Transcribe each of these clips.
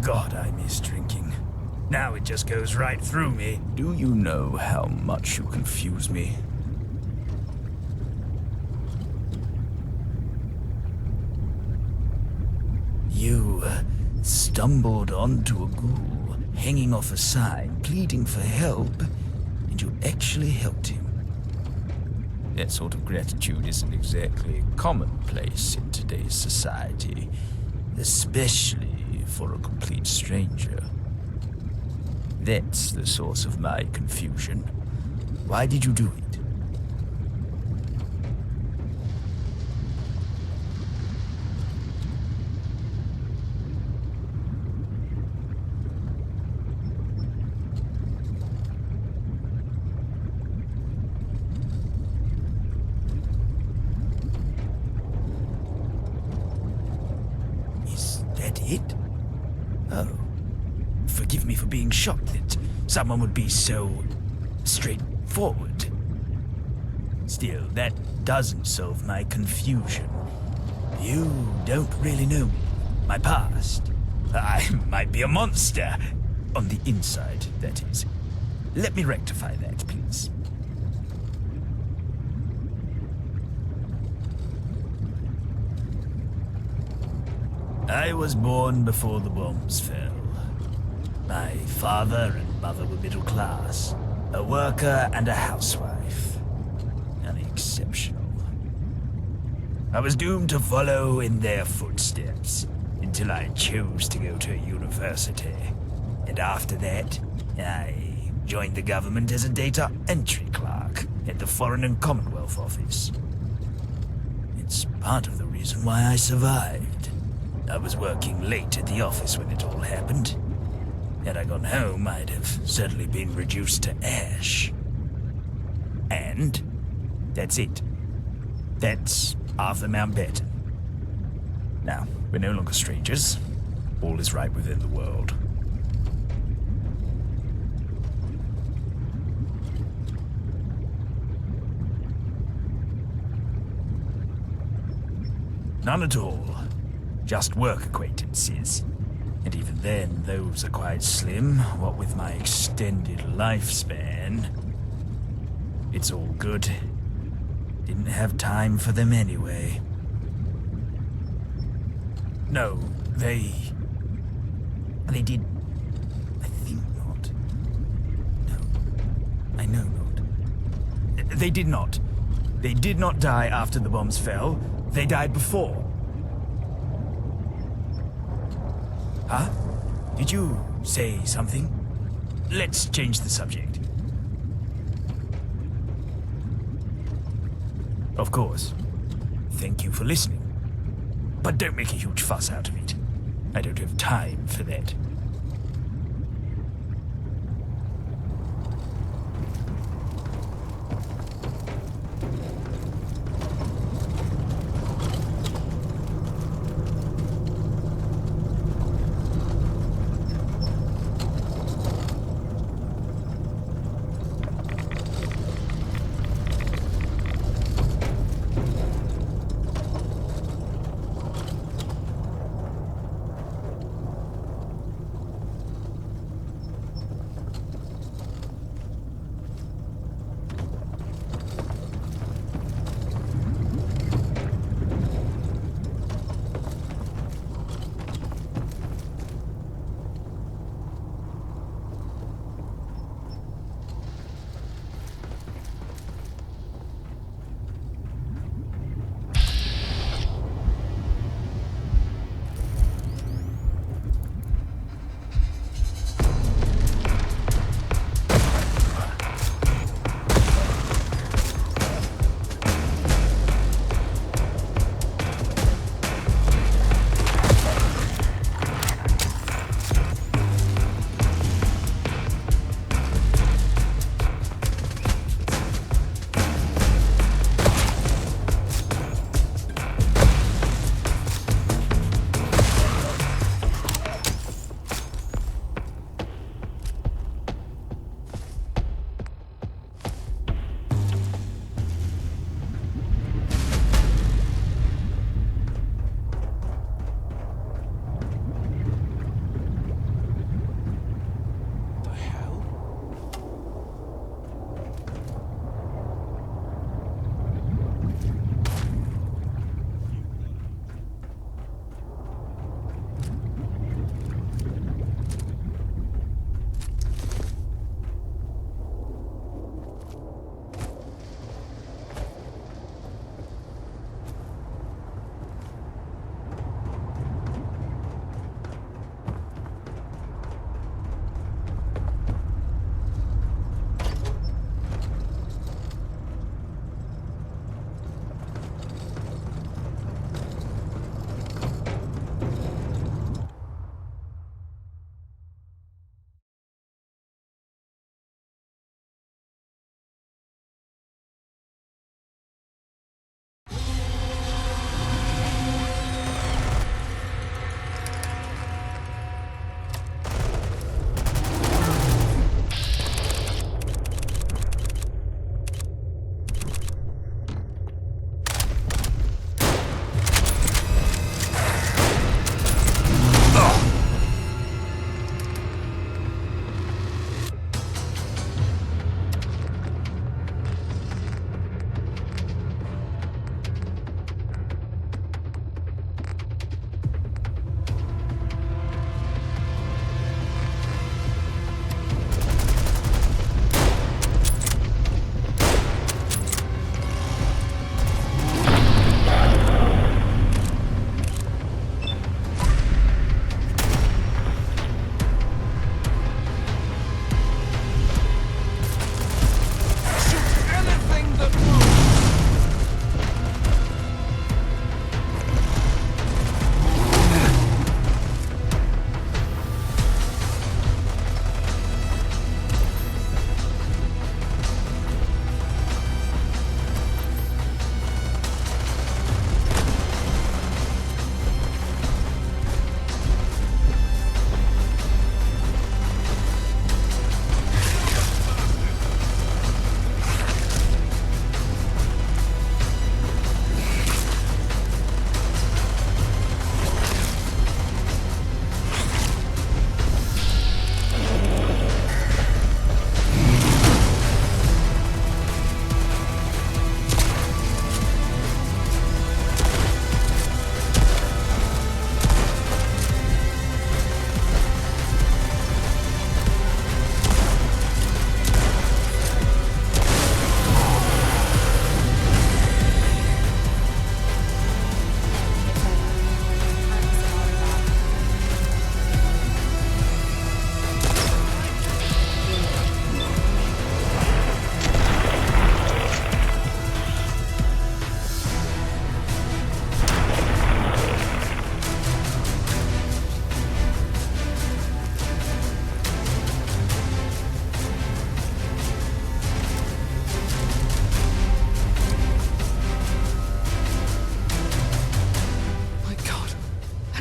God, I miss drinking. Now it just goes right through me. Do you know how much you confuse me? You stumbled onto a ghoul hanging off a sign pleading for help, and you actually helped him. That sort of gratitude isn't exactly commonplace in today's society, especially for a complete stranger. That's the source of my confusion. Why did you do it? Is that it? Oh. Forgive me for being shocked that someone would be so straightforward. Still, that doesn't solve my confusion. You don't really know me, my past. I might be a monster. On the inside, that is. Let me rectify that, please. I was born before the bombs fell. My father and mother were middle class, a worker and a housewife. Unexceptional. I was doomed to follow in their footsteps until I chose to go to university. And after that, I joined the government as a data entry clerk at the Foreign and Commonwealth Office. It's part of the reason why I survived. I was working late at the office when it all happened. Had I gone home, I'd have certainly been reduced to ash. And that's it. That's Arthur Mountbatten. Now, we're no longer strangers. All is right within the world. None at all. Just work acquaintances. And even then, those are quite slim, what with my extended lifespan. It's all good. Didn't have time for them anyway. No, they did... I think not. No, I know not. They did not. They did not die after the bombs fell. They died before. Huh? Did you say something? Let's change the subject. Of course. Thank you for listening. But don't make a huge fuss out of it. I don't have time for that.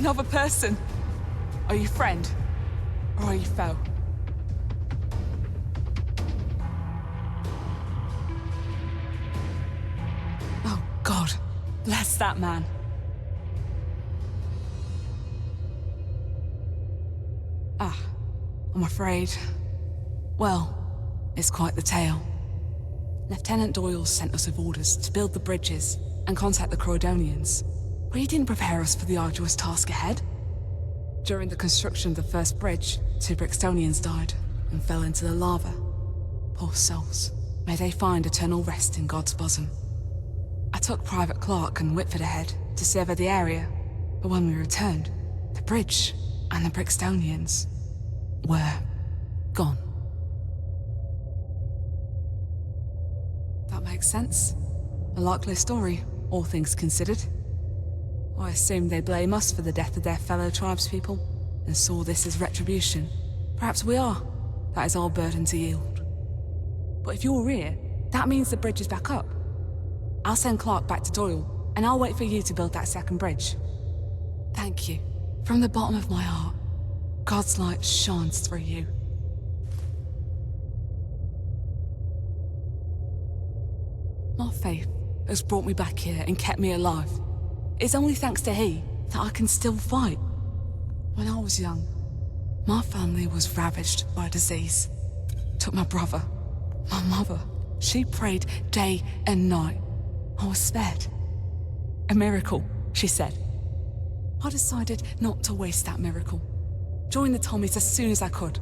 another person. Are you friend? Or are you foe? Oh, God. Bless that man. I'm afraid... well, it's quite the tale. Lieutenant Doyle sent us with orders to build the bridges and contact the Croydonians. But he didn't prepare us for the arduous task ahead. During the construction of the first bridge, 2 Brixtonians died and fell into the lava. Poor souls. May they find eternal rest in God's bosom. I took Private Clark and Whitford ahead to survey the area, but when we returned, the bridge and the Brixtonians were gone. That makes sense. A likely story, all things considered. I assumed they blame us for the death of their fellow tribespeople, and saw this as retribution. Perhaps we are. That is our burden to yield. But if you're here, that means the bridge is back up. I'll send Clark back to Doyle, and I'll wait for you to build that second bridge. Thank you. From the bottom of my heart, God's light shines through you. My faith has brought me back here and kept me alive. It's only thanks to he that I can still fight. When I was young, my family was ravaged by disease. Took my brother, my mother. She prayed day and night. I was spared. A miracle, she said. I decided not to waste that miracle. Joined the Tommies as soon as I could.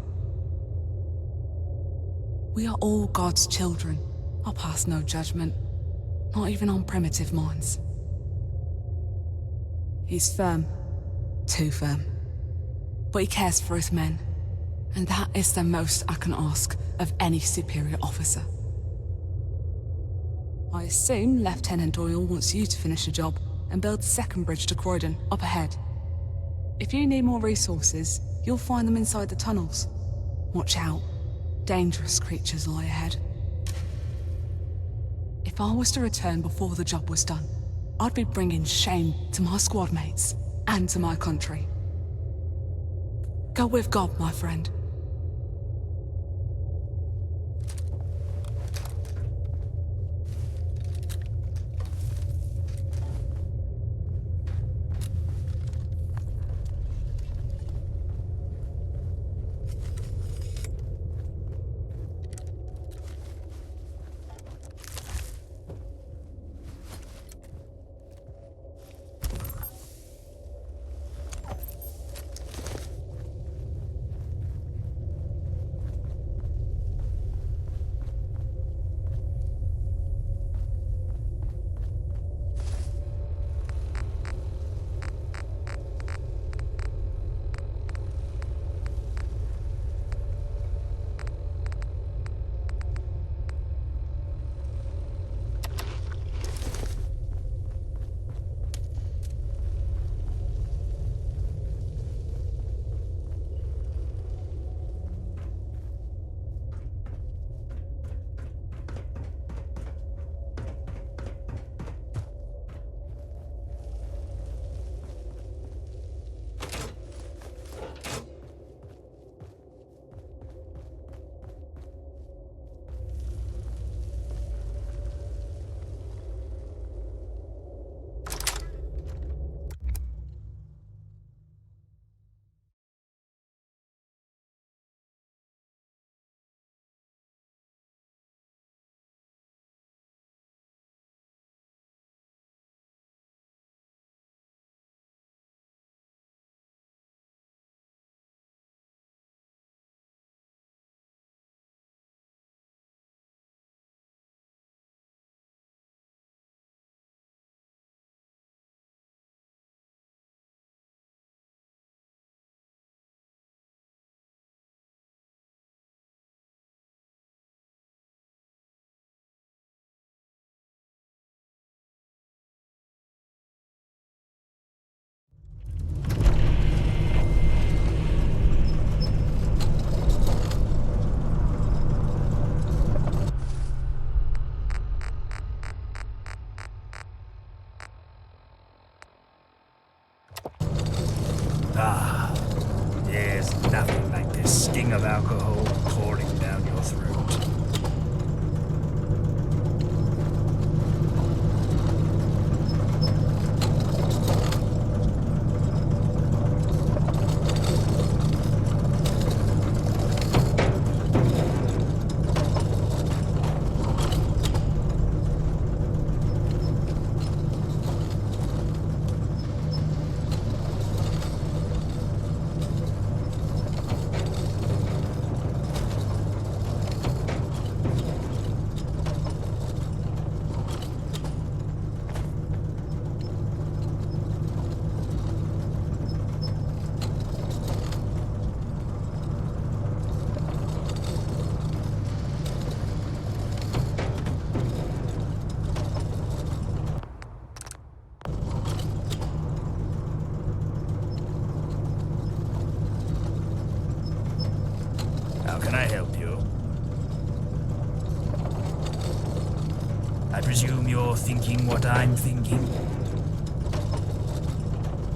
We are all God's children. I'll pass no judgment. Not even on primitive minds. He's firm. Too firm. But he cares for his men. And that is the most I can ask of any superior officer. I assume Lieutenant Doyle wants you to finish the job and build the second bridge to Croydon, up ahead. If you need more resources, you'll find them inside the tunnels. Watch out. Dangerous creatures lie ahead. If I was to return before the job was done, I'd be bringing shame to my squad mates and to my country. Go with God, my friend. sting of alcohol pouring down your throat. How can I help you? I presume you're thinking what I'm thinking?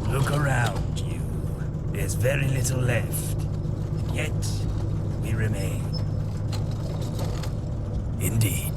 Look around you. There's very little left. And yet, we remain. Indeed.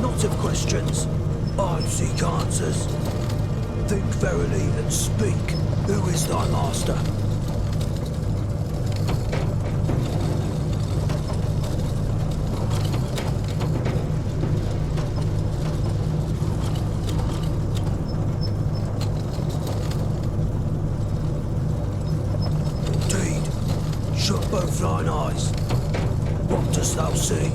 Not of questions, I seek answers. Think verily and speak. Who is thy master? Indeed. Shut both thine eyes. What dost thou see?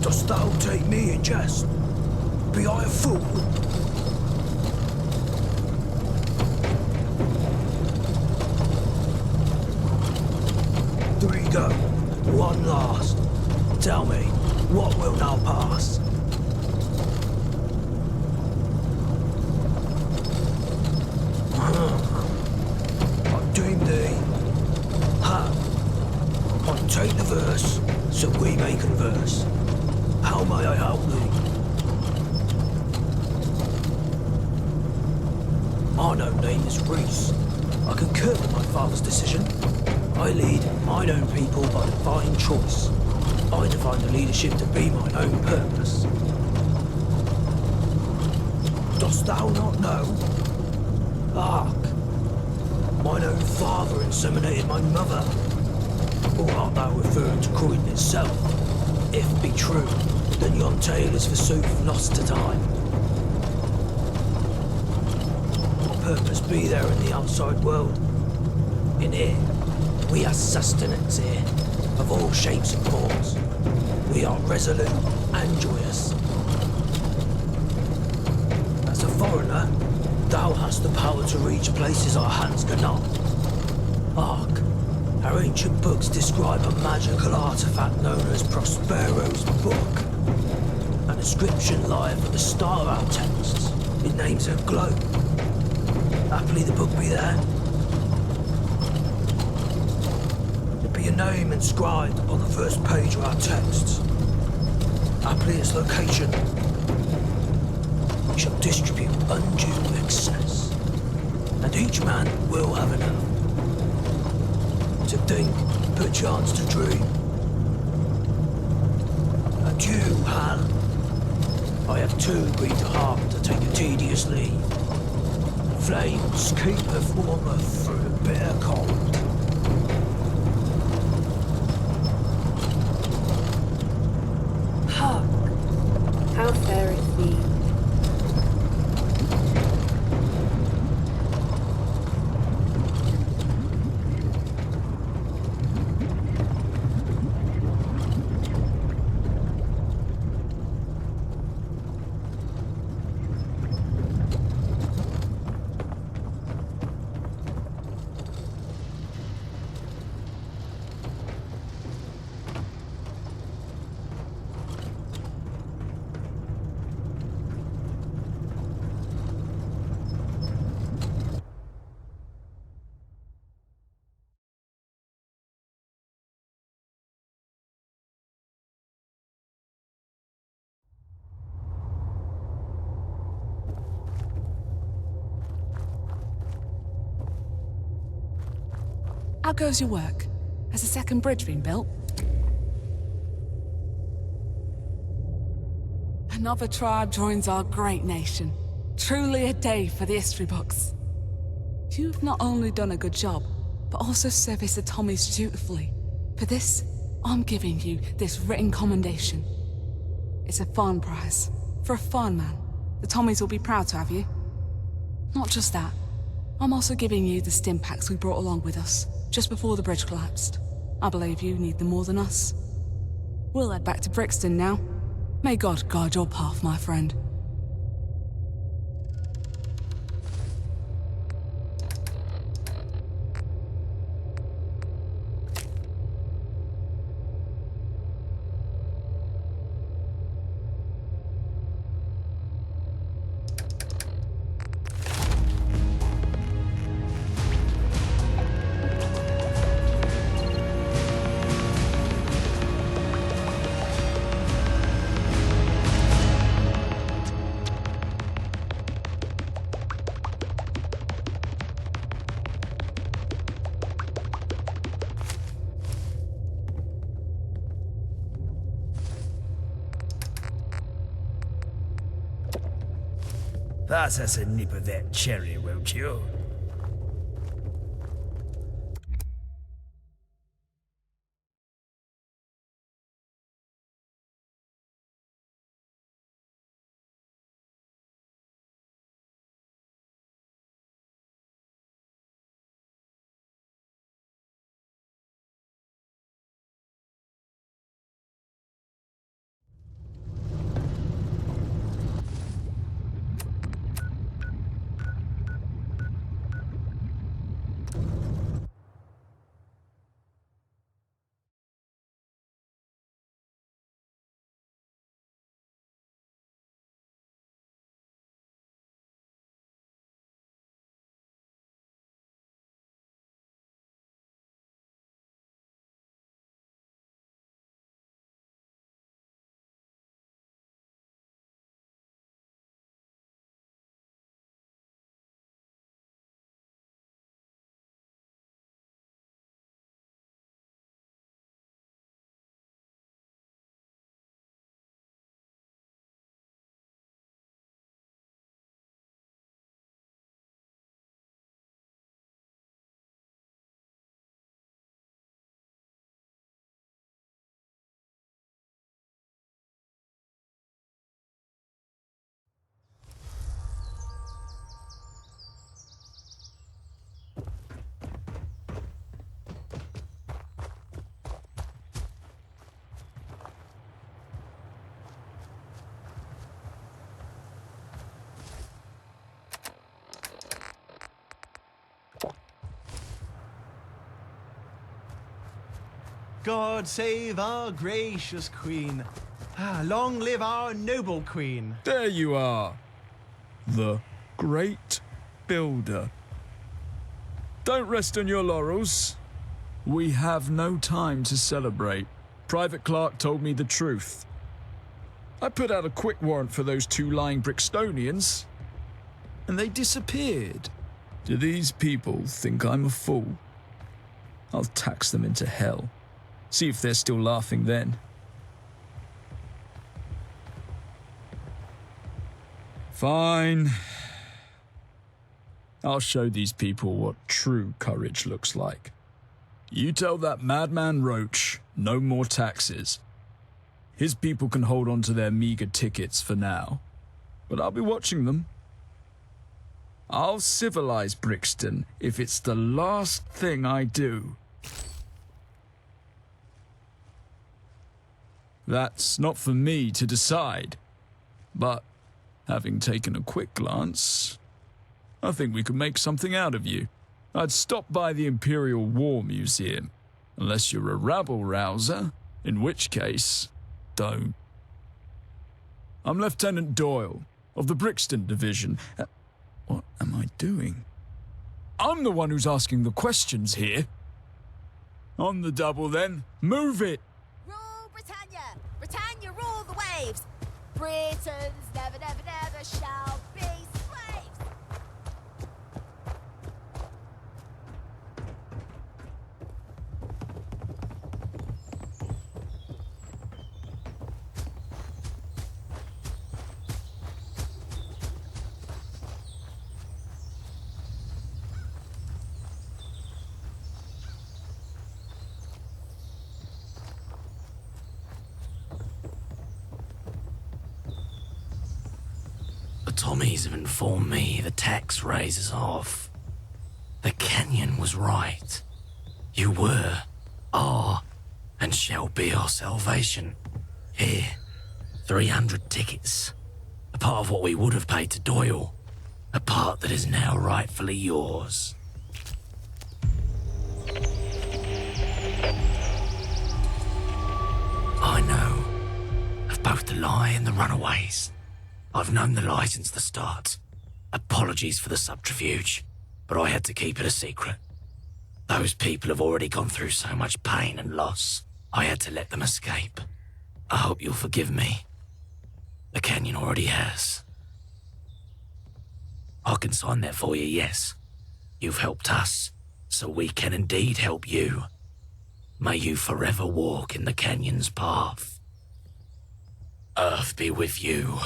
Dost thou take me in jest? Be I a fool? Tell me, what will now pass? I doom thee. Ha! I take the verse, so we may converse. How may I help thee? My name is Reese. I concur with my father's decision. I lead mine own people by divine choice. I define the leadership to be mine own purpose. Dost thou not know? Hark! Mine own father inseminated my mother. Or art thou referring to Croydon itself? If be true, then yon tale is forsooth lost to time. What purpose be there in the outside world? In here, we have sustenance here, of all shapes and forms. We are resolute and joyous. As a foreigner, thou hast the power to reach places our hands cannot. Hark! Our ancient books describe a magical artifact known as Prospero's Book. An inscription lieth at the start of our texts. It names a globe. Happily the book be there. It be a name inscribed upon the first page of our texts. Happily its location. We shall distribute undue excess, and each man will have enough. To think, perchance to dream. And you, Hal, I have too great a heart to take a tedious leave. Flames keepeth warmeth through the bitter cold. Hark! How fareth thee? How goes your work? Has a second bridge been built? Another tribe joins our great nation. Truly a day for the history books. You've not only done a good job, but also serviced the Tommies dutifully. For this, I'm giving you this written commendation. It's a fine prize. For a fine man, the Tommies will be proud to have you. Not just that, I'm also giving you the stim packs we brought along with us, just before the bridge collapsed. I believe you need them more than us. We'll head back to Brixton now. May God guide your path, my friend. Pass us a nip of that cherry, won't you? God save our gracious queen. Long live our noble queen. There you are. The Great Builder. Don't rest on your laurels. We have no time to celebrate. Private Clark told me the truth. I put out a quick warrant for those 2 lying Brixtonians, and they disappeared. Do these people think I'm a fool? I'll tax them into hell. See if they're still laughing then. Fine. I'll show these people what true courage looks like. You tell that madman Roach no more taxes. His people can hold on to their meager tickets for now, but I'll be watching them. I'll civilize Brixton if it's the last thing I do. That's not for me to decide, but having taken a quick glance, I think we could make something out of you. I'd stop by the Imperial War Museum, unless you're a rabble-rouser, in which case, don't. I'm Lieutenant Doyle, of the Brixton Division. What am I doing? I'm the one who's asking the questions here. On the double then, move it! Rule Britannia! Britannia rule the waves! Britons never, never, never shall be slaves! The Tommies have informed me the tax raises off. The canyon was right. You were, are, and shall be our salvation. Here, 300 tickets. A part of what we would have paid to Doyle. A part that is now rightfully yours. I know of both the lie and the runaways. I've known the lie since the start. Apologies for the subterfuge, but I had to keep it a secret. Those people have already gone through so much pain and loss, I had to let them escape. I hope you'll forgive me. The canyon already has. I can sign that for you, yes. You've helped us, so we can indeed help you. May you forever walk in the canyon's path. Earth be with you.